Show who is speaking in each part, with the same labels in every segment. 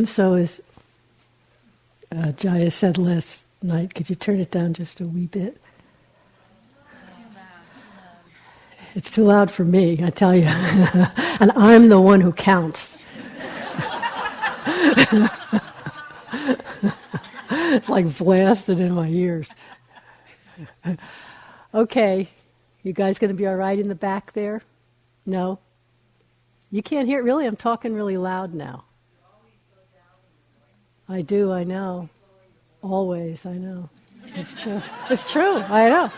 Speaker 1: So as Jaya said last night, could you turn it down just a wee bit? It's too loud for me, I tell you. And I'm the one who counts. It's like blasted in my ears. Okay, you guys going to be all right in the back there? No? You can't hear it really? I'm talking really loud now. I do, I know. Always, I know. It's true. It's true, I know.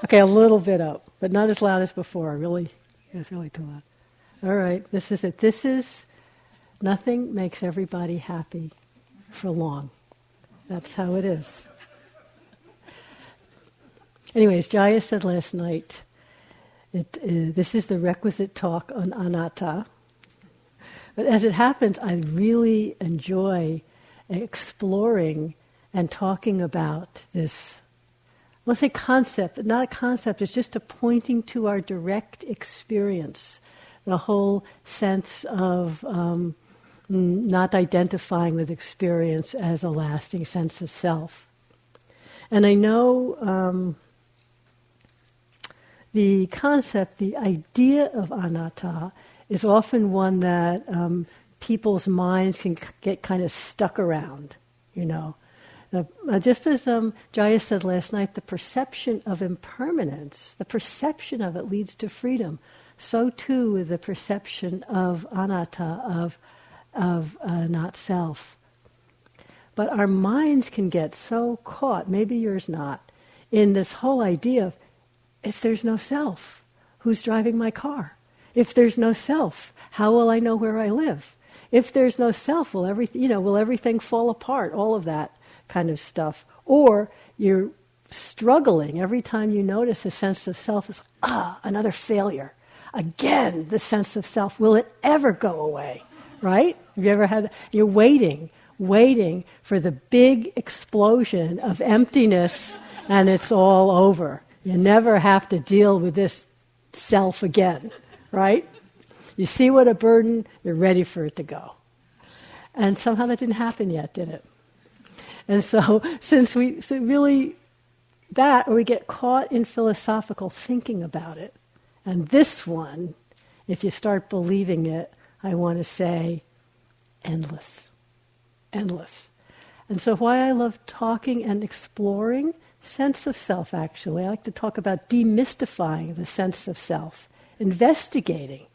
Speaker 1: Okay, a little bit up, but not as loud as before. It's really too loud. All right, this is it. This is, nothing makes everybody happy for long. That's how it is. Anyways, Jaya said last night, this is the requisite talk on anatta. But as it happens, I really enjoy exploring and talking about this, I want to say concept, but not a concept, it's just a pointing to our direct experience, the whole sense of not identifying with experience as a lasting sense of self. And I know the concept, the idea of anatta is often one that people's minds can get kind of stuck around, you know. Just as Jaya said last night, the perception of impermanence, the perception of it leads to freedom. So too with the perception of anatta, of not self. But our minds can get so caught, maybe yours not, in this whole idea of, if there's no self, who's driving my car? If there's no self, how will I know where I live? If there's no self, will everything fall apart? All of that kind of stuff. Or you're struggling every time you notice a sense of self is, another failure. Again, the sense of self, will it ever go away? Right? Have you ever had, you're waiting for the big explosion of emptiness and it's all over. You never have to deal with this self again, right? You see what a burden, you're ready for it to go. And somehow that didn't happen yet, did it? And so, or we get caught in philosophical thinking about it. And this one, if you start believing it, I want to say, endless. Endless. And so why I love talking and exploring sense of self, actually. I like to talk about demystifying the sense of self, investigating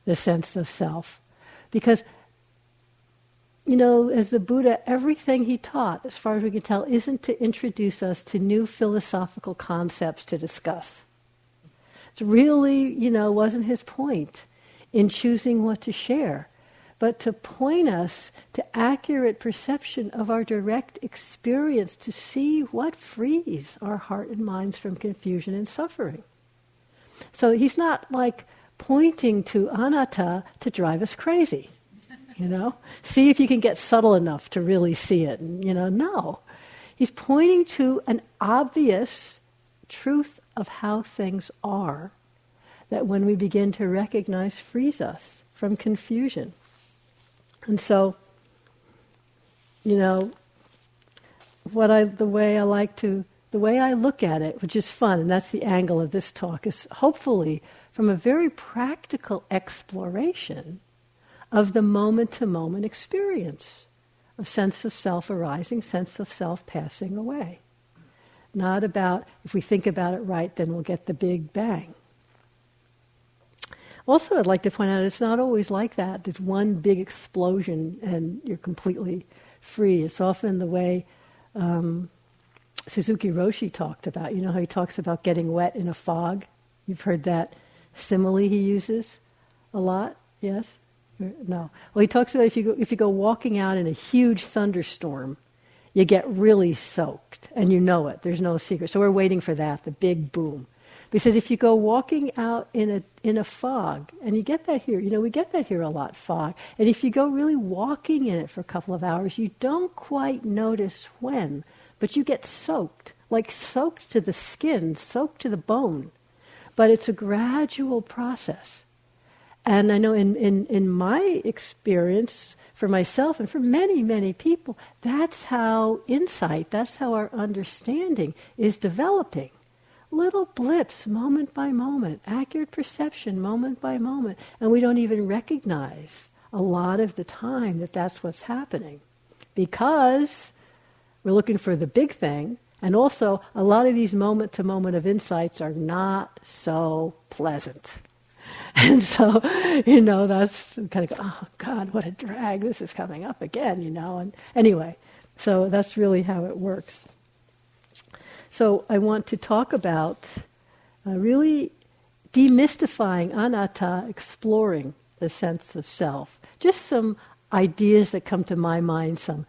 Speaker 1: the sense of self. Because, you know, as the Buddha, everything he taught, as far as we can tell, isn't to introduce us to new philosophical concepts to discuss. It's really, wasn't his point in choosing what to share, but to point us to accurate perception of our direct experience to see what frees our heart and minds from confusion and suffering. So he's not like pointing to anatta to drive us crazy. See if you can get subtle enough to really see it. And, no. He's pointing to an obvious truth of how things are that when we begin to recognize frees us from confusion. And so, the way I look at it, which is fun, and that's the angle of this talk, is hopefully from a very practical exploration of the moment-to-moment experience of sense of self arising, sense of self passing away. Not about, if we think about it right, then we'll get the big bang. Also, I'd like to point out it's not always like that. There's one big explosion and you're completely free. It's often the way Suzuki Roshi talked about. You know how he talks about getting wet in a fog? You've heard that simile he uses a lot? Yes? No. Well, he talks about if you go walking out in a huge thunderstorm, you get really soaked, and you know it. There's no secret. So we're waiting for that, the big boom. Because if you go walking out in a fog, and you get that here, we get that here a lot, fog. And if you go really walking in it for a couple of hours, you don't quite notice when, but you get soaked, like soaked to the skin, soaked to the bone. But it's a gradual process. And I know in my experience, for myself and for many, many people, that's how insight, that's how our understanding is developing. Little blips, moment by moment, accurate perception, moment by moment. And we don't even recognize a lot of the time that that's what's happening. Because we're looking for the big thing, and also a lot of these moment-to-moment of insights are not so pleasant. And so, that's kind of, oh God, what a drag, this is coming up again, And anyway, so that's really how it works. So I want to talk about really demystifying anatta, exploring the sense of self. Just some ideas that come to my mind, some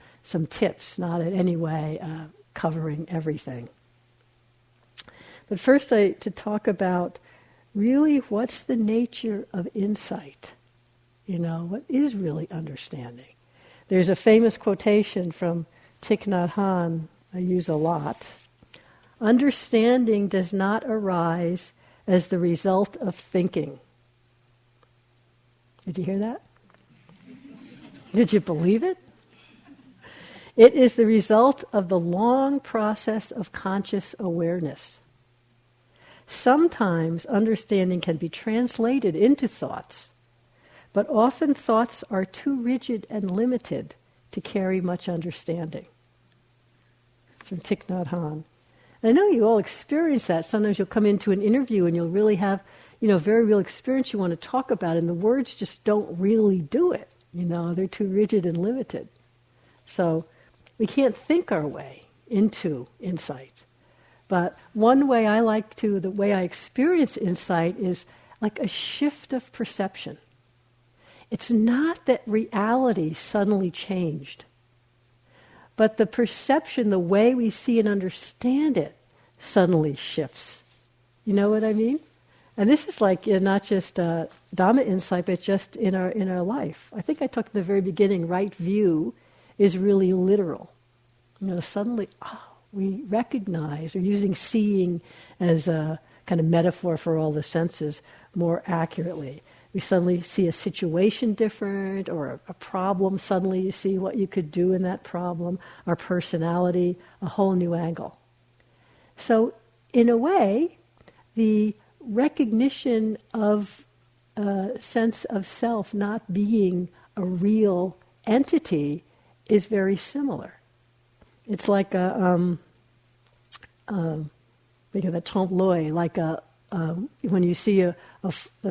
Speaker 1: tips, not in any way covering everything. But first to talk about really what's the nature of insight. What is really understanding? There's a famous quotation from Thich Nhat Hanh I use a lot. Understanding does not arise as the result of thinking. Did you hear that? Did you believe it? It is the result of the long process of conscious awareness. Sometimes understanding can be translated into thoughts, but often thoughts are too rigid and limited to carry much understanding. It's from Thich Nhat Hanh. I know you all experience that. Sometimes you'll come into an interview and you'll really have, very real experience you want to talk about, and the words just don't really do it. They're too rigid and limited. So we can't think our way into insight. But one way the way I experience insight is like a shift of perception. It's not that reality suddenly changed, but the perception, the way we see and understand it, suddenly shifts. You know what I mean? And this is like not just Dhamma insight, but just in our life. I think I talked at the very beginning, right view is really literal. Suddenly, we recognize, or using seeing as a kind of metaphor for all the senses more accurately. We suddenly see a situation different, or a problem. Suddenly you see what you could do in that problem, our personality, a whole new angle. So in a way, the recognition of a sense of self not being a real entity is very similar. It's like a trompe l'oeil, like when you see a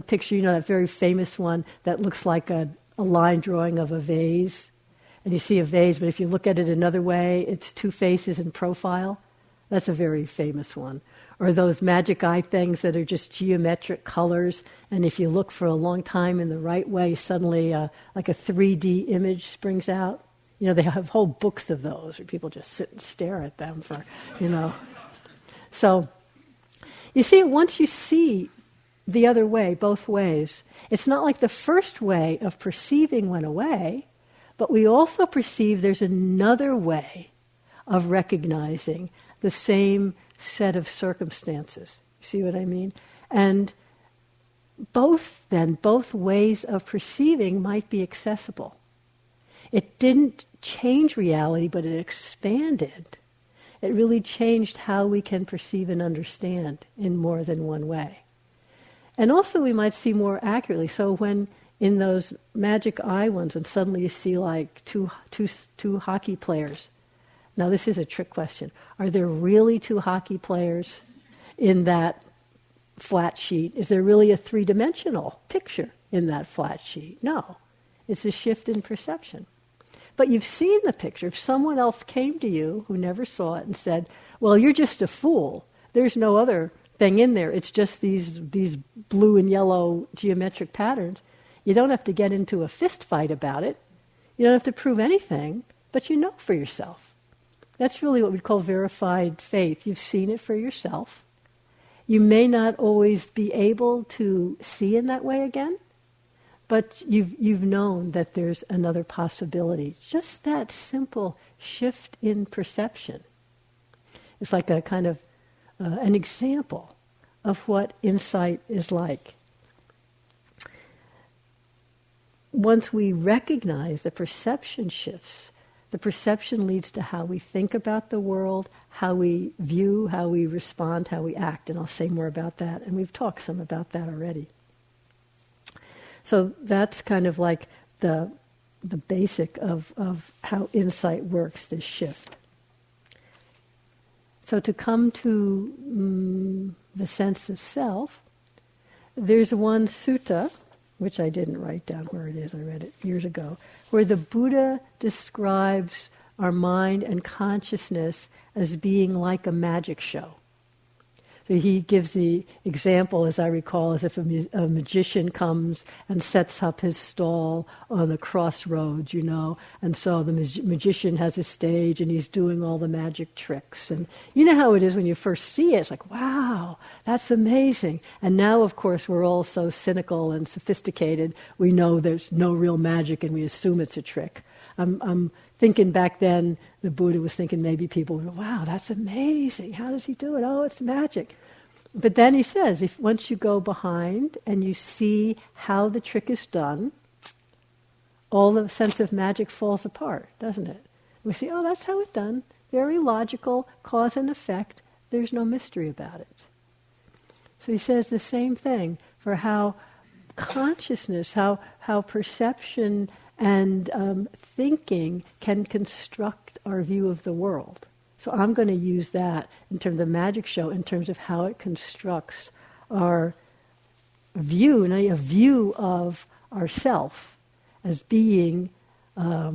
Speaker 1: picture, that very famous one that looks like a line drawing of a vase, and you see a vase, but if you look at it another way, it's two faces in profile. That's a very famous one. Or those magic eye things that are just geometric colors, and if you look for a long time in the right way, suddenly like a 3D image springs out. They have whole books of those where people just sit and stare at them for, So, you see, once you see the other way, both ways, it's not like the first way of perceiving went away, but we also perceive there's another way of recognizing the same set of circumstances. You see what I mean? And both ways of perceiving might be accessible. It didn't change reality, but it expanded. It really changed how we can perceive and understand in more than one way. And also we might see more accurately. So when in those magic eye ones, when suddenly you see like two hockey players. Now this is a trick question. Are there really two hockey players in that flat sheet? Is there really a three-dimensional picture in that flat sheet? No. It's a shift in perception. But you've seen the picture. If someone else came to you who never saw it and said, well, you're just a fool. There's no other thing in there. It's just these blue and yellow geometric patterns. You don't have to get into a fist fight about it. You don't have to prove anything, but you know for yourself. That's really what we call verified faith. You've seen it for yourself. You may not always be able to see in that way again, but you've known that there's another possibility. Just that simple shift in perception. It's like a kind of an example of what insight is like. once we recognize the perception shifts, the perception leads to how we think about the world, how we view, how we respond, how we act. And I'll say more about that. And we've talked some about that already. So that's kind of like the basic of how insight works, this shift. So to come to the sense of self, there's one sutta, which I didn't write down where it is, I read it years ago, where the Buddha describes our mind and consciousness as being like a magic show. So he gives the example, as I recall, as if a magician comes and sets up his stall on the crossroads, and so the magician has a stage and he's doing all the magic tricks. And you know how it is when you first see it, it's like, wow, that's amazing. And now, of course, we're all so cynical and sophisticated, we know there's no real magic and we assume it's a trick. I'm thinking back then, the Buddha was thinking maybe people would go, wow, that's amazing. How does he do it? Oh, it's magic. But then he says, if once you go behind and you see how the trick is done, all the sense of magic falls apart, doesn't it? We see, oh, that's how it's done. Very logical, cause and effect. There's no mystery about it. So he says the same thing for how consciousness, how perception and thinking can construct our view of the world. So I'm going to use that in terms of the magic show, in terms of how it constructs our view, a view of ourself as being, a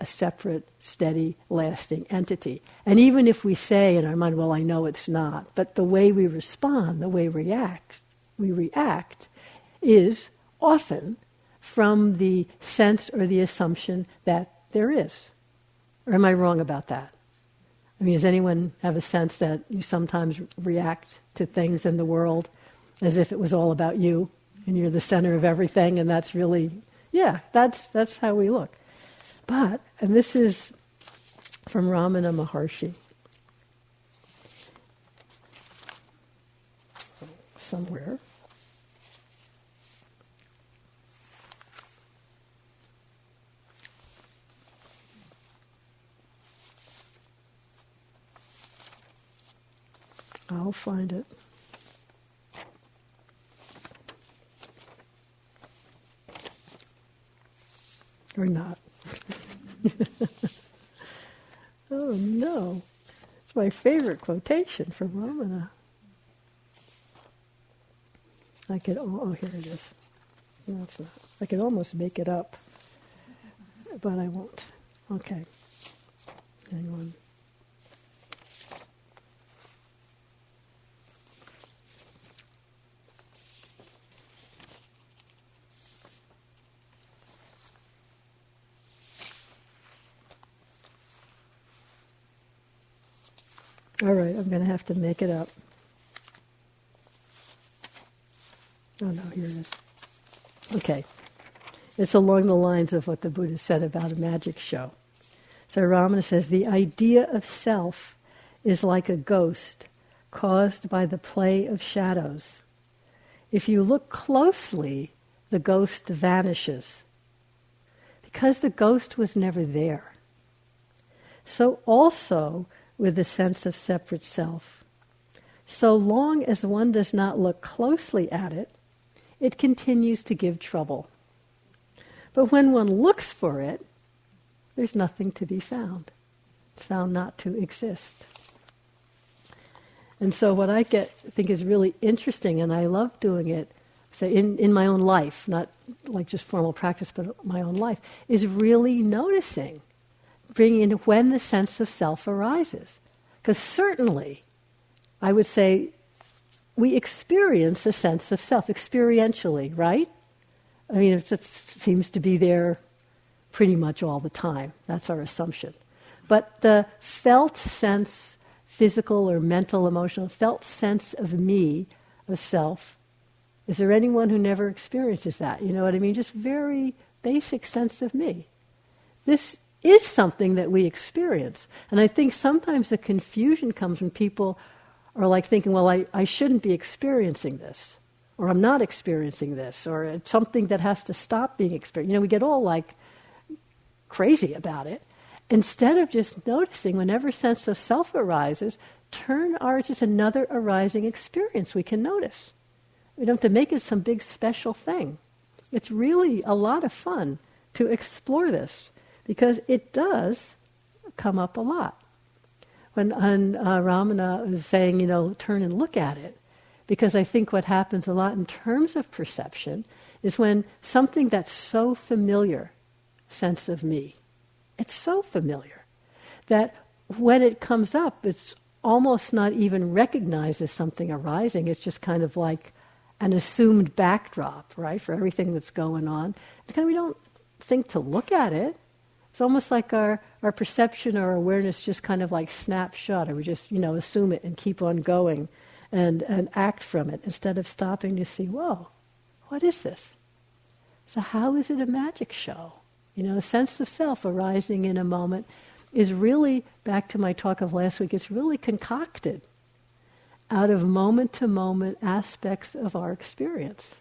Speaker 1: separate, steady, lasting entity. And even if we say in our mind, well, I know it's not, but the way we respond, the way we react is often from the sense or the assumption that there is. Or am I wrong about that? I mean, does anyone have a sense that you sometimes react to things in the world as if it was all about you and you're the center of everything, and that's really, that's how we look. But, and this is from Ramana Maharshi, somewhere. I'll find it. Or not. Oh no. It's my favorite quotation from Ramana. Here it is. No, it's not. I could almost make it up, but I won't. Okay. Hang on. All right, I'm going to have to make it up. Oh no, here it is. Okay. It's along the lines of what the Buddha said about a magic show. So Ramana says, the idea of self is like a ghost caused by the play of shadows. If you look closely, the ghost vanishes, because the ghost was never there. So also with the sense of separate self. So long as one does not look closely at it, it continues to give trouble. But when one looks for it, there's nothing to be found. It's found not to exist. And so what I think is really interesting, and I love doing it, say in my own life, not like just formal practice, but my own life, is really noticing, bringing in when the sense of self arises. Because certainly, I would say, we experience a sense of self, experientially, right? I mean, it seems to be there pretty much all the time. That's our assumption. But the felt sense, physical or mental, emotional, felt sense of me, of self, is there anyone who never experiences that? You know what I mean? Just very basic sense of me. This is something that we experience. And I think sometimes the confusion comes when people are like thinking, well, I shouldn't be experiencing this. or I'm not experiencing this, or it's something that has to stop being experienced. We get all like crazy about it. Instead of just noticing whenever sense of self arises, turn our just another arising experience we can notice. We don't have to make it some big special thing. It's really a lot of fun to explore this because it does come up a lot. When Ramana was saying, turn and look at it, because I think what happens a lot in terms of perception is when something that's so familiar, sense of me, it's so familiar that when it comes up, it's almost not even recognized as something arising. It's just kind of like an assumed backdrop, right, for everything that's going on. And we don't think to look at it. It's almost like our perception or awareness just kind of like snaps shut, or we just, assume it and keep on going and act from it instead of stopping to see, whoa, what is this? So how is it a magic show? A sense of self arising in a moment is really, back to my talk of last week, it's really concocted out of moment-to-moment aspects of our experience.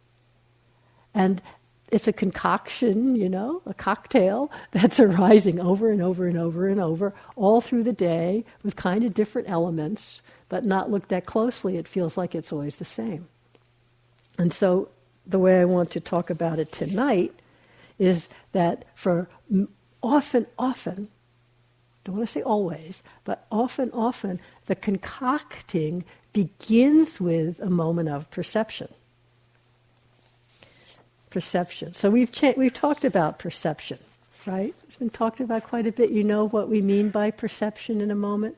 Speaker 1: And it's a concoction, a cocktail that's arising over and over and over and over, all through the day with kind of different elements, but not looked at closely, it feels like it's always the same. And so the way I want to talk about it tonight is that for often, don't want to say always, but often, the concocting begins with a moment of perception. Perception. So we've talked about perception, right? It's been talked about quite a bit. You know what we mean by perception in a moment?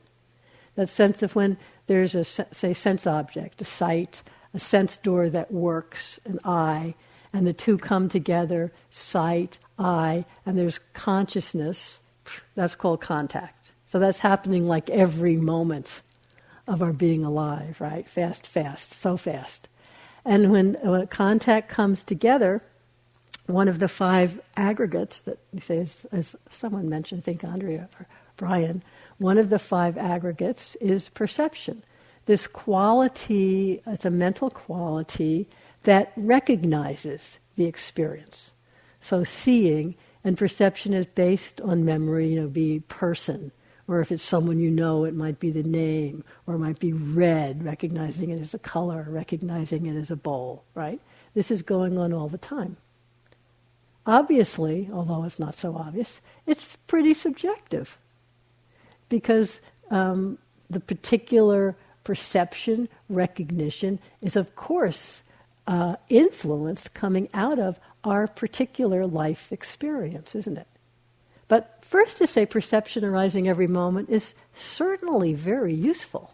Speaker 1: That sense of when there's a, say, sense object, a sight, a sense door that works, an eye, and the two come together, sight, eye, and there's consciousness. That's called contact. So that's happening like every moment of our being alive, right? Fast, so fast. And when contact comes together, one of the 5 aggregates that you say, as someone mentioned, I think Andrea or Brian, one of the 5 aggregates is perception. This quality, it's a mental quality that recognizes the experience. So seeing and perception is based on memory, be person. Or if it's someone it might be the name, or it might be red, recognizing it as a color, recognizing it as a bowl, right? This is going on all the time. Obviously, although it's not so obvious, it's pretty subjective. Because the particular perception, recognition is, of course, influenced coming out of our particular life experience, isn't it? But first to say perception arising every moment is certainly very useful.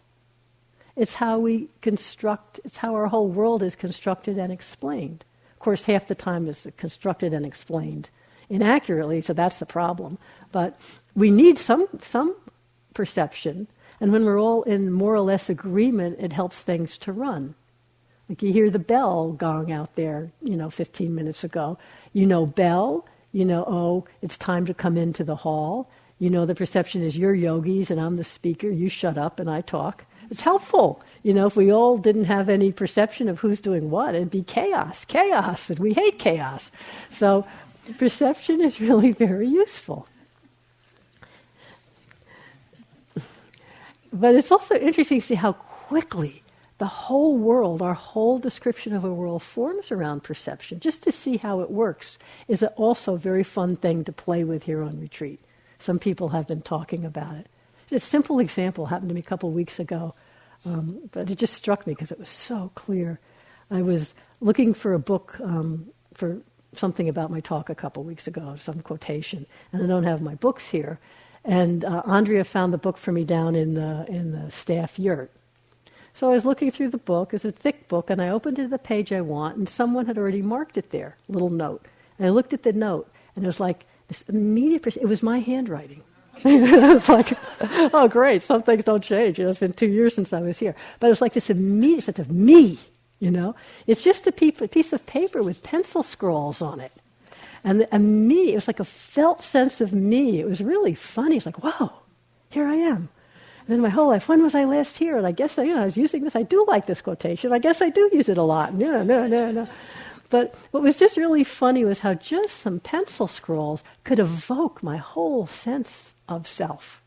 Speaker 1: It's how we construct, it's how our whole world is constructed and explained. Of course, half the time it's constructed and explained inaccurately, so that's the problem. But we need some perception, and when we're all in more or less agreement, it helps things to run. Like you hear the bell gong out there, 15 minutes ago. Bell, it's time to come into the hall. The perception is you're yogis and I'm the speaker, you shut up and I talk. It's helpful. If we all didn't have any perception of who's doing what, it'd be chaos, and we hate chaos. So perception is really very useful. But it's also interesting to see how quickly the whole world, our whole description of a world forms around perception. Just to see how it works is also a very fun thing to play with here on retreat. Some people have been talking about it. A simple example happened to me a couple of weeks ago, but it just struck me because it was so clear. I was looking for a book for something about my talk a couple of weeks ago, some quotation, and I don't have my books here. And Andrea found the book for me down in the staff yurt. So I was looking through the book. It's a thick book, and I opened it to the page I want, and someone had already marked it there, a little note. And I looked at the note, and it was like this immediate, it was my handwriting. It's like, oh great, some things don't change. It's been 2 years since I was here. But it was like this immediate sense of me, It's just a piece of paper with pencil scrawls on it. And it was like a felt sense of me. It was really funny. It's like, wow, here I am. And then my whole life, when was I last here? And I guess I was using this. I do like this quotation. I guess I do use it a lot. No. But what was just really funny was how just some pencil scrawls could evoke my whole sense of self,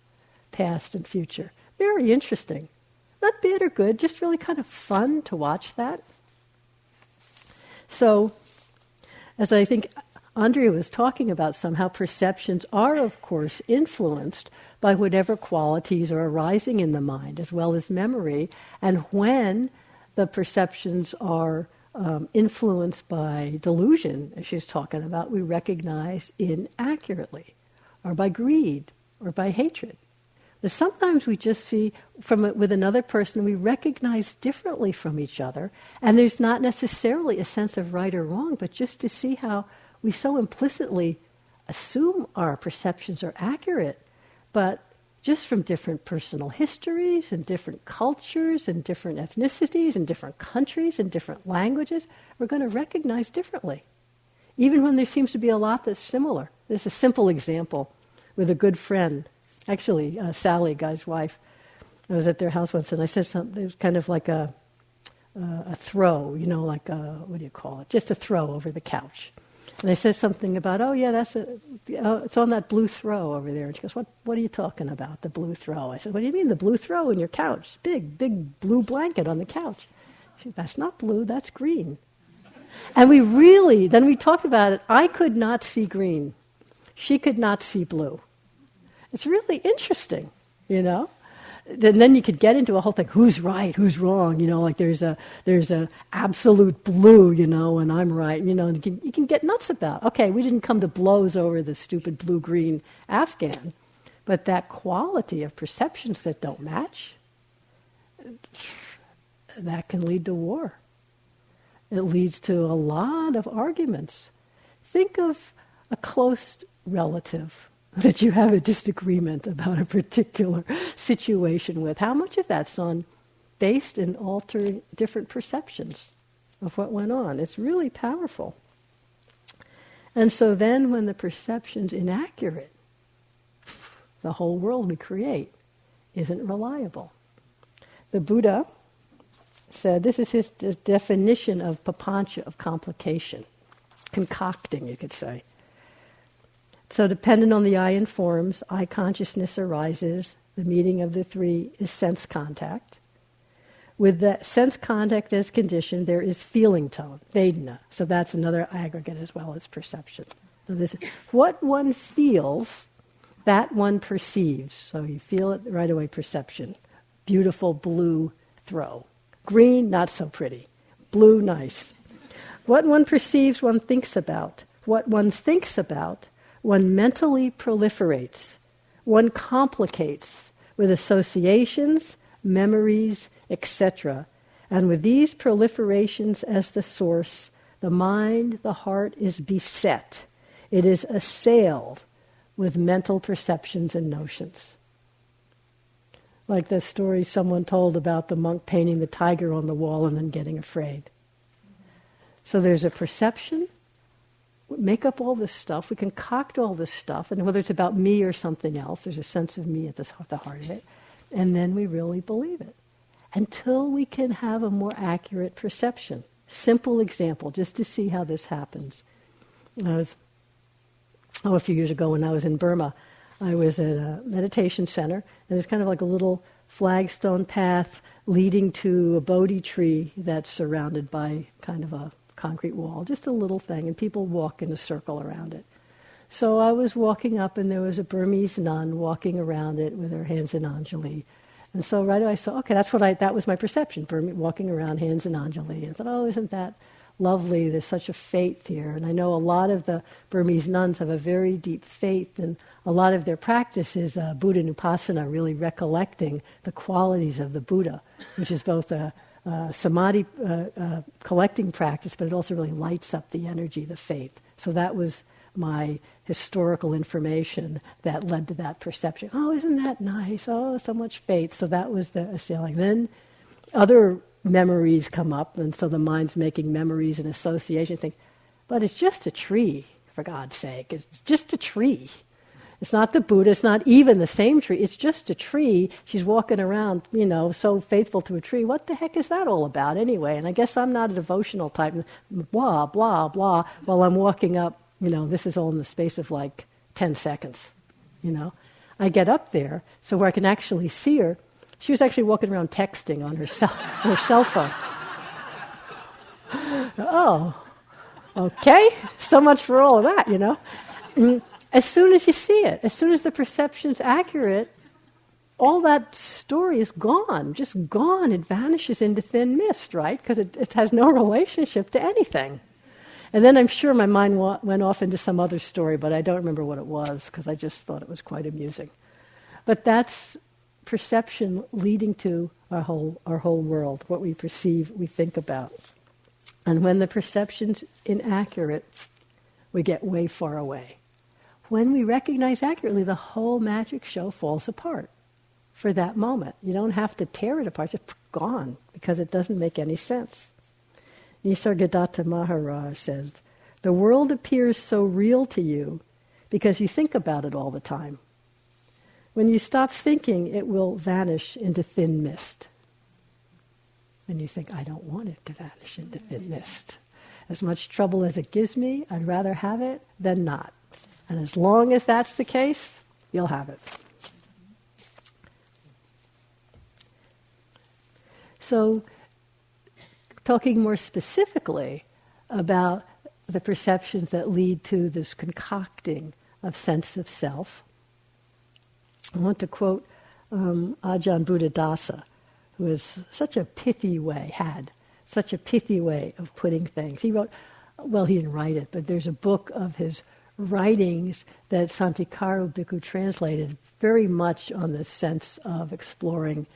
Speaker 1: past and future. Very interesting. Not bad or good, just really kind of fun to watch that. So, as I think Andrea was talking about, somehow perceptions are, of course, influenced by whatever qualities are arising in the mind, as well as memory. And when the perceptions are influenced by delusion, as she's talking about, we recognize inaccurately, or by greed, or by hatred. But sometimes we just see with another person, we recognize differently from each other, and there's not necessarily a sense of right or wrong, but just to see how we so implicitly assume our perceptions are accurate, but just from different personal histories and different cultures and different ethnicities and different countries and different languages, we're going to recognize differently, even when there seems to be a lot that's similar. There's a simple example with a good friend. Actually, Sally, Guy's wife, I was at their house once and I said something, it was kind of like a throw, like what do you call it? Just a throw over the couch. And I said something about, it's on that blue throw over there. And she goes, what are you talking about, the blue throw? I said, what do you mean, the blue throw in your couch? Big blue blanket on the couch. She said, that's not blue, that's green. And then we talked about it. I could not see green. She could not see blue. It's really interesting, And then you could get into a whole thing, who's right, who's wrong, like there's a absolute blue, and I'm right, and you can get nuts about. Okay, we didn't come to blows over the stupid blue-green Afghan, but that quality of perceptions that don't match, that can lead to war. It leads to a lot of arguments. Think of a close relative that you have a disagreement about a particular situation with. How much of that's based in altering different perceptions of what went on? It's really powerful. And so then when the perception's inaccurate, the whole world we create isn't reliable. The Buddha said, this is his definition of papancha, of complication, concocting, you could say. So dependent on the eye and forms, eye consciousness arises. The meeting of the three is sense contact. With that sense contact as condition, there is feeling tone, Vedana. So that's another aggregate as well as perception. So this, what one feels, that one perceives. So you feel it right away, perception. Beautiful blue throw. Green, not so pretty. Blue, nice. What one perceives, one thinks about. What one thinks about, one mentally proliferates, one complicates with associations, memories, etc. And with these proliferations as the source, the mind, the heart is beset. It is assailed with mental perceptions and notions. Like the story someone told about the monk painting the tiger on the wall and then getting afraid. So there's a perception. Make up all this stuff, we concoct all this stuff, and whether it's about me or something else, there's a sense of me at the heart of it, and then we really believe it. Until we can have a more accurate perception. Simple example, just to see how this happens. A few years ago when I was in Burma, I was at a meditation center, and there's kind of like a little flagstone path leading to a Bodhi tree that's surrounded by kind of a concrete wall, just a little thing, and people walk in a circle around it. So I was walking up, and there was a Burmese nun walking around it with her hands in Anjali. And so right away I saw, okay, that was my perception, walking around hands in Anjali. And I thought, oh, isn't that lovely? There's such a faith here. And I know a lot of the Burmese nuns have a very deep faith, and a lot of their practice is Buddha Nupassana, really recollecting the qualities of the Buddha, which is both a samadhi collecting practice, but it also really lights up the energy, the faith. So that was my historical information that led to that perception. Oh, isn't that nice? Oh, so much faith. So that was the assailing. Then other memories come up, and so the mind's making memories and associations. Think, but it's just a tree, for God's sake. It's just a tree. It's not the Buddha, it's not even the same tree, it's just a tree. She's walking around, so faithful to a tree. What the heck is that all about anyway? And I guess I'm not a devotional type, blah, blah, blah, while I'm walking up, this is all in the space of like 10 seconds, I get up there so where I can actually see her. She was actually walking around texting on her cell phone. Oh, okay, so much for all of that, As soon as you see it, as soon as the perception's accurate, all that story is gone, just gone. It vanishes into thin mist, right? Because it has no relationship to anything. And then I'm sure my mind went off into some other story, but I don't remember what it was because I just thought it was quite amusing. But that's perception leading to our whole world, what we perceive, we think about. And when the perception's inaccurate, we get way far away. When we recognize accurately, the whole magic show falls apart for that moment. You don't have to tear it apart, it's just gone, because it doesn't make any sense. Nisargadatta Maharaj says, the world appears so real to you because you think about it all the time. When you stop thinking, it will vanish into thin mist. And you think, I don't want it to vanish into thin mist. As much trouble as it gives me, I'd rather have it than not. And as long as that's the case, you'll have it. So, talking more specifically about the perceptions that lead to this concocting of sense of self, I want to quote Ajahn Buddhadasa, who has such a pithy way of putting things. He wrote, well, he didn't write it, but there's a book of his writings that Santikaru Bhikkhu translated very much on the sense of exploring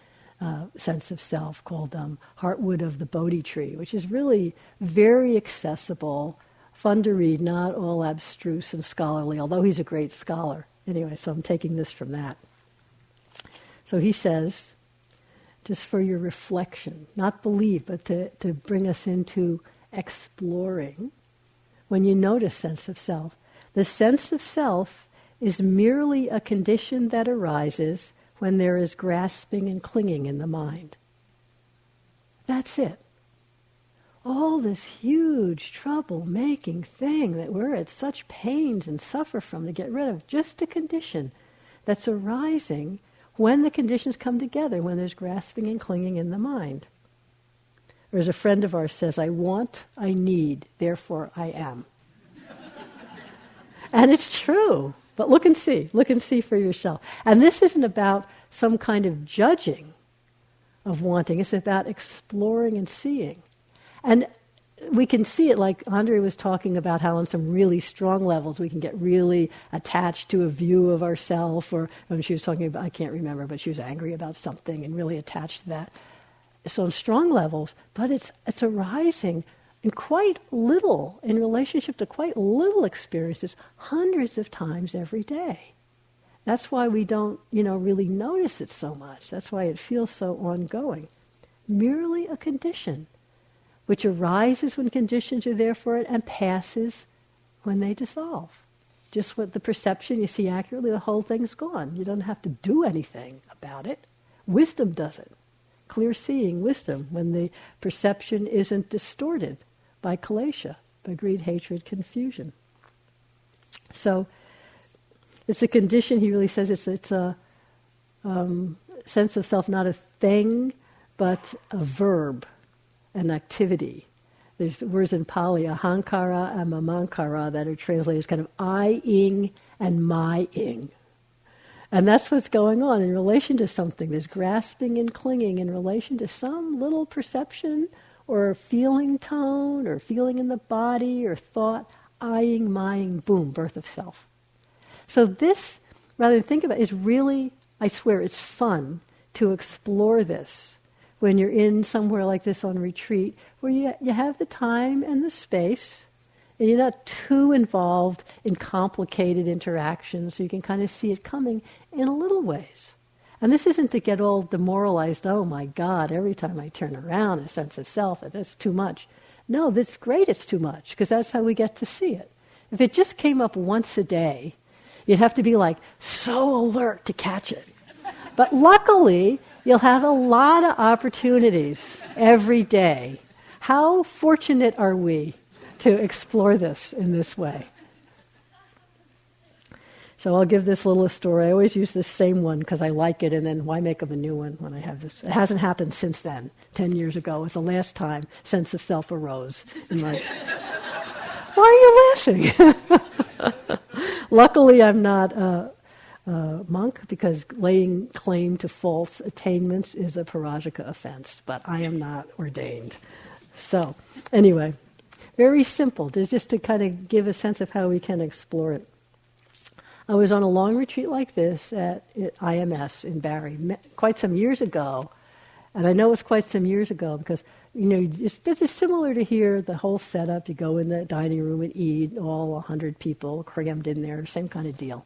Speaker 1: sense of self, called Heartwood of the Bodhi Tree, which is really very accessible, fun to read, not all abstruse and scholarly, although he's a great scholar. Anyway, so I'm taking this from that. So he says, just for your reflection, not believe, but to bring us into exploring, when you notice sense of self, the sense of self is merely a condition that arises when there is grasping and clinging in the mind. That's it. All this huge trouble-making thing that we're at such pains and suffer from to get rid of, just a condition that's arising when the conditions come together, when there's grasping and clinging in the mind. Or as a friend of ours says, I want, I need, therefore I am. And it's true. But look and see for yourself. And this isn't about some kind of judging of wanting. It's about exploring and seeing. And we can see it, like Andre was talking about, how on some really strong levels we can get really attached to a view of ourselves, or when she was talking about, I can't remember, but she was angry about something and really attached to that. So on strong levels, but it's arising in quite little, in relationship to quite little experiences, hundreds of times every day. That's why we don't, really notice it so much. That's why it feels so ongoing. Merely a condition, which arises when conditions are there for it and passes when they dissolve. Just what the perception you see accurately, the whole thing's gone. You don't have to do anything about it. Wisdom does it. Clear seeing wisdom, when the perception isn't distorted by kilesha, by greed, hatred, confusion. So it's a condition, he really says, it's a sense of self, not a thing, but a verb, an activity. There's words in Pali, ahankara and mamankara, that are translated as kind of I-ing and my-ing. And that's what's going on in relation to something. There's grasping and clinging in relation to some little perception or feeling tone or feeling in the body or thought, I-ing, my-ing, boom, birth of self. So this, rather than think about it, is really, I swear, it's fun to explore this when you're in somewhere like this on retreat, where you have the time and the space, and you're not too involved in complicated interactions, so you can kind of see it coming in little ways. And this isn't to get all demoralized, oh my God, every time I turn around, a sense of self, that's too much. No, that's great it's too much, because that's how we get to see it. If it just came up once a day, You'd have to be like so alert to catch it. But luckily, you'll have a lot of opportunities every day. How fortunate are we to explore this in this way? So I'll give this little story. I always use this same one because I like it, and then why make up a new one when I have this? It hasn't happened since then. 10 years ago was the last time sense of self arose in my... Why are you laughing? Luckily, I'm not a monk, because laying claim to false attainments is a Parajika offense, but I am not ordained. So, anyway, very simple, just to kind of give a sense of how we can explore it. I was on a long retreat like this at IMS in Barrie quite some years ago, and I know it's quite some years ago because, it's similar to here, the whole setup. You go in the dining room and eat, all 100 people crammed in there, same kind of deal.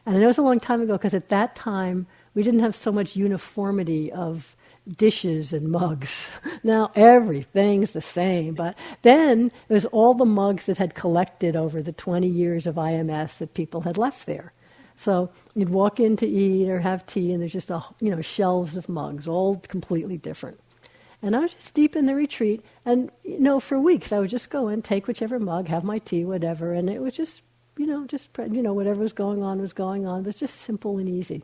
Speaker 1: And I know it's a long time ago because at that time, we didn't have so much uniformity of dishes and mugs. Now everything's the same, but then it was all the mugs that had collected over the 20 years of IMS that people had left there. So you'd walk in to eat or have tea, and there's just shelves of mugs, all completely different. And I was just deep in the retreat, and for weeks I would just go in, take whichever mug, have my tea, whatever, and it was just whatever was going on was going on. It was just simple and easy.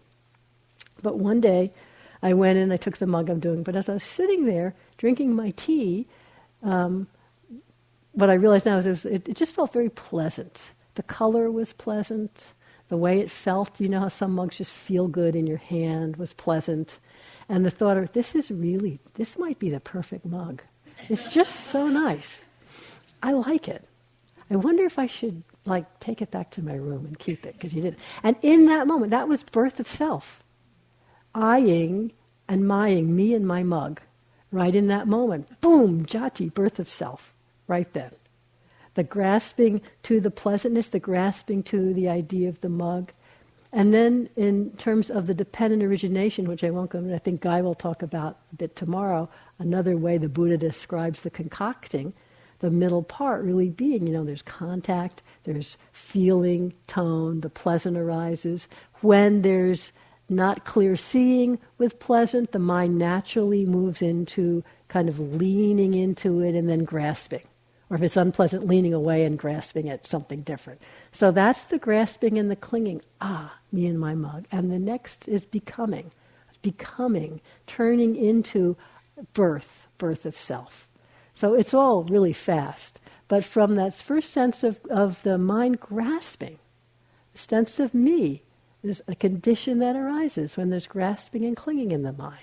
Speaker 1: But one day I went in, I took the mug I'm doing, but as I was sitting there drinking my tea, what I realized now is it just felt very pleasant. The color was pleasant. The way it felt, how some mugs just feel good in your hand, was pleasant. And the thought of, this might be the perfect mug. It's just so nice. I like it. I wonder if I should take it back to my room and keep it, because you did. And in that moment, that was birth of self. Eyeing and mying me and my mug, right in that moment. Boom, jati, birth of self, right then. The grasping to the pleasantness, the grasping to the idea of the mug. And then in terms of the dependent origination, which I won't go into, I think Guy will talk about a bit tomorrow, another way the Buddha describes the concocting, the middle part really being, there's contact, there's feeling, tone, the pleasant arises. When there's not clear seeing with pleasant, the mind naturally moves into kind of leaning into it and then grasping. Or if it's unpleasant, leaning away and grasping at something different. So that's the grasping and the clinging. Me and my mug. And the next is becoming, turning into birth of self. So it's all really fast. But from that first sense of the mind grasping, sense of me, there's a condition that arises when there's grasping and clinging in the mind.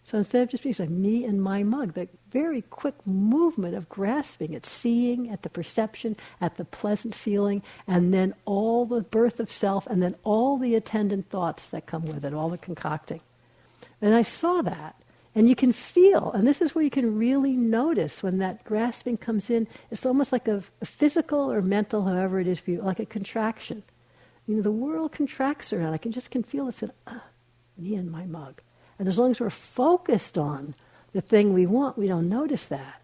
Speaker 1: So instead of just being like me and my mug, that very quick movement of grasping at seeing, at the perception, at the pleasant feeling, and then all the birth of self, and then all the attendant thoughts that come with it, all the concocting. And I saw that. And you can feel, and this is where you can really notice when that grasping comes in, it's almost like a physical or mental, however it is for you, like a contraction. The world contracts around. I can feel it, me and my mug. And as long as we're focused on the thing we want, we don't notice that.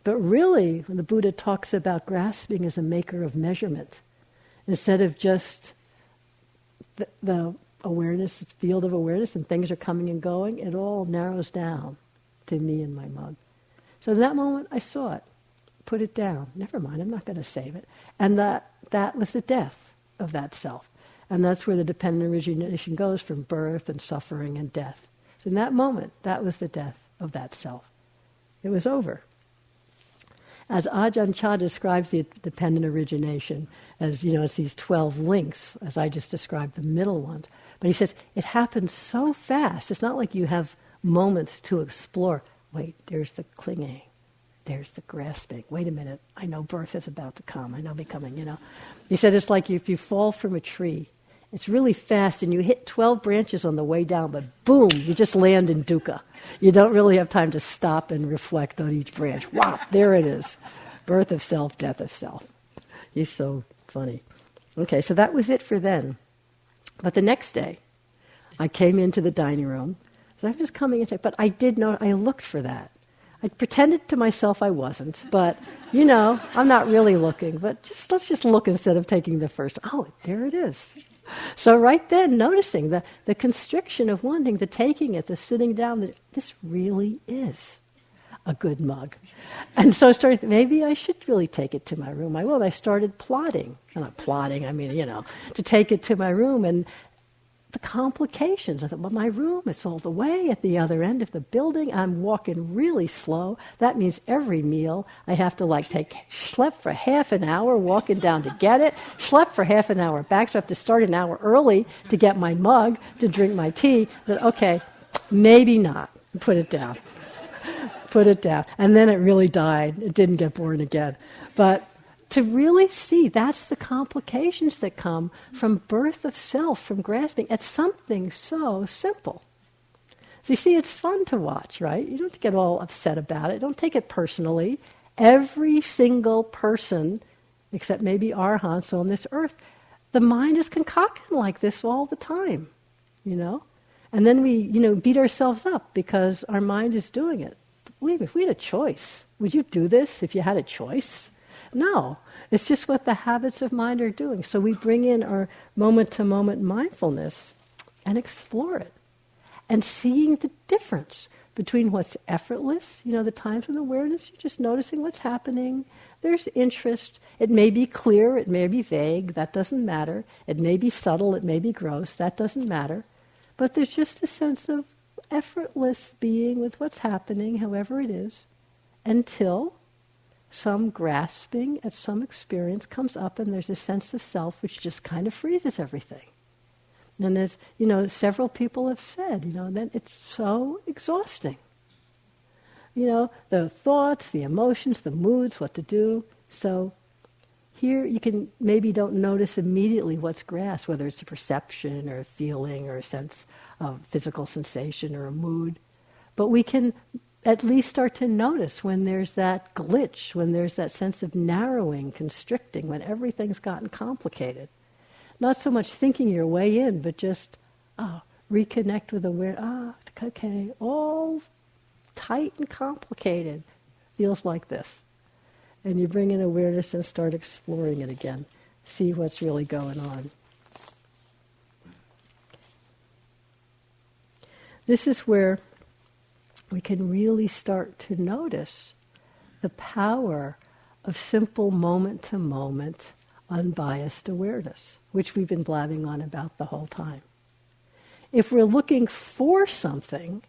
Speaker 1: But really, when the Buddha talks about grasping as a maker of measurement, instead of just the awareness, field of awareness, and things are coming and going, it all narrows down to me and my mug. So in that moment, I saw it. Put it down. Never mind, I'm not going to save it. And that was the death of that self. And that's where the dependent origination goes, from birth and suffering and death. So in that moment, that was the death of that self. It was over. As Ajahn Chah describes the dependent origination, as it's these 12 links, as I just described the middle ones. But he says, it happens so fast. It's not like you have moments to explore. Wait, there's the clinging. There's the grasping. Wait a minute, I know birth is about to come. I know becoming, He said it's like if you fall from a tree. It's really fast and you hit 12 branches on the way down, but boom, you just land in dukkha. You don't really have time to stop and reflect on each branch. Wow, there it is. Birth of self, death of self. He's so funny. Okay, so that was it for then. But the next day, I came into the dining room. So I'm just coming in, but I did know, I looked for that. I pretended to myself I wasn't, but, I'm not really looking. But let's just look instead of taking the first. Oh, there it is. So right then, noticing the constriction of wanting, the taking it, the sitting down, this really is a good mug. And so I started, maybe I should really take it to my room. I will. I started plotting. Not plotting, I mean, to take it to my room. And the complications. I thought, well, my room is all the way at the other end of the building. I'm walking really slow. That means every meal I have to schlep for half an hour walking down to get it, schlep for half an hour back, so I have to start an hour early to get my mug, to drink my tea. But okay, maybe not. Put it down. Put it down. And then it really died. It didn't get born again. But to really see, that's the complications that come from birth of self, from grasping at something so simple. So you see, it's fun to watch, right? You don't get all upset about it. Don't take it personally. Every single person, except maybe arhants on this earth, the mind is concocting like this all the time, And then we, beat ourselves up because our mind is doing it. Believe me, if we had a choice, would you do this if you had a choice? No, it's just what the habits of mind are doing. So we bring in our moment-to-moment mindfulness and explore it. And seeing the difference between what's effortless, the times with awareness, you're just noticing what's happening. There's interest. It may be clear, it may be vague, that doesn't matter. It may be subtle, it may be gross, that doesn't matter. But there's just a sense of effortless being with what's happening, however it is, until some grasping at some experience comes up and there's a sense of self which just kind of freezes everything. And as, several people have said, that it's so exhausting. The thoughts, the emotions, the moods, what to do. So here you can maybe don't notice immediately what's grasped, whether it's a perception or a feeling or a sense of physical sensation or a mood. But we can at least start to notice when there's that glitch, when there's that sense of narrowing, constricting, when everything's gotten complicated. Not so much thinking your way in, but just reconnect with awareness. Okay, all tight and complicated feels like this. And you bring in awareness and start exploring it again. See what's really going on. This is where we can really start to notice the power of simple moment-to-moment, unbiased awareness, which we've been blabbing on about the whole time. If we're looking for something,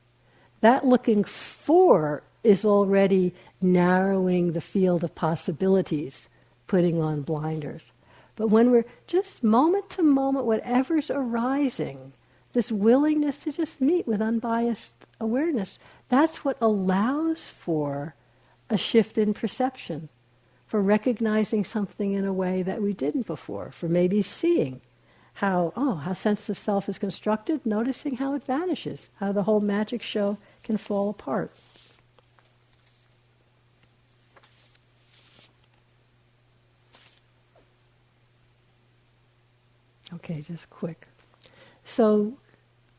Speaker 1: that looking for is already narrowing the field of possibilities, putting on blinders. But when we're just moment-to-moment, whatever's arising, this willingness to just meet with unbiased awareness, that's what allows for a shift in perception, for recognizing something in a way that we didn't before, for maybe seeing how sense of self is constructed, noticing how it vanishes, how the whole magic show can fall apart. Okay, just quick. So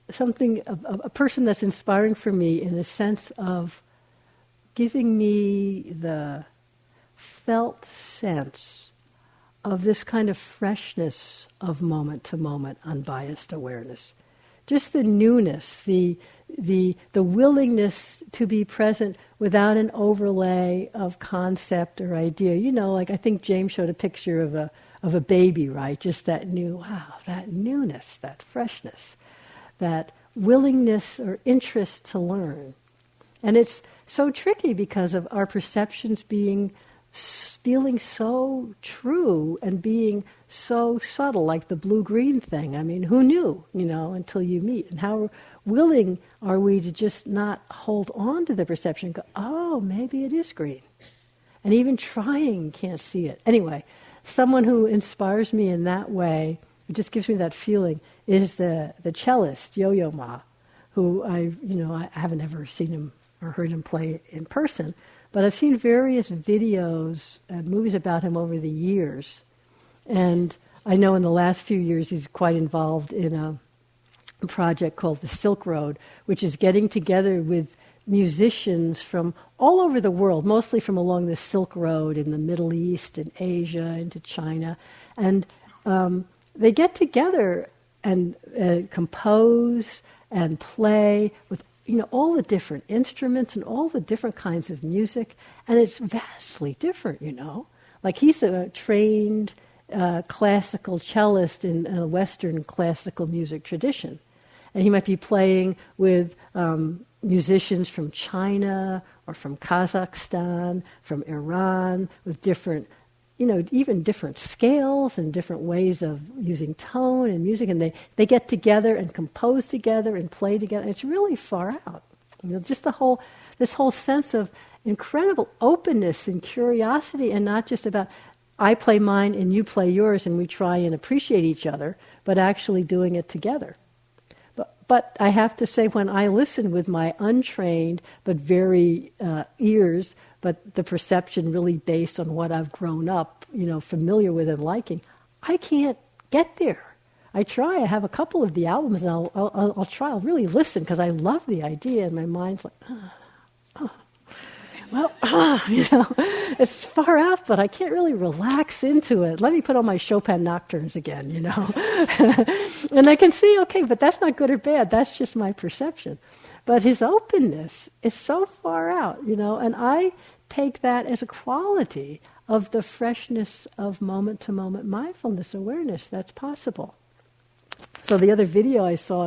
Speaker 1: a person that's inspiring for me in the sense of giving me the felt sense of this kind of freshness of moment-to-moment unbiased awareness. Just the newness, the willingness to be present without an overlay of concept or idea. I think James showed a picture of a baby, right? Just that that newness, that freshness, that willingness or interest to learn. And it's so tricky because of our perceptions feeling so true and being so subtle, like the blue-green thing. I mean, who knew, until you meet? And how willing are we to just not hold on to the perception and go, oh, maybe it is green. And even trying can't see it. Anyway, someone who inspires me in that way, it just gives me that feeling, is the cellist, Yo-Yo Ma, who I haven't ever seen him or heard him play in person, but I've seen various videos and movies about him over the years. And I know in the last few years he's quite involved in a project called the Silk Road, which is getting together with musicians from all over the world, mostly from along the Silk Road in the Middle East and Asia into China. And they get together and compose and play with all the different instruments and all the different kinds of music. And it's vastly different, Like he's a trained classical cellist in a Western classical music tradition. And he might be playing with musicians from China or from Kazakhstan, from Iran, with different, even different scales and different ways of using tone and music. And they get together and compose together and play together. It's really far out. Just this whole sense of incredible openness and curiosity, and not just about I play mine and you play yours and we try and appreciate each other, but actually doing it together. But I have to say, when I listen with my untrained but very ears, but the perception really based on what I've grown up, familiar with and liking, I can't get there. I try. I have a couple of the albums, and I'll try. I'll really listen because I love the idea, and my mind's like, it's far out, but I can't really relax into it. Let me put on my Chopin nocturnes again, And I can see, okay, but that's not good or bad. That's just my perception. But his openness is so far out, and I take that as a quality of the freshness of moment-to-moment mindfulness awareness that's possible. So the other video I saw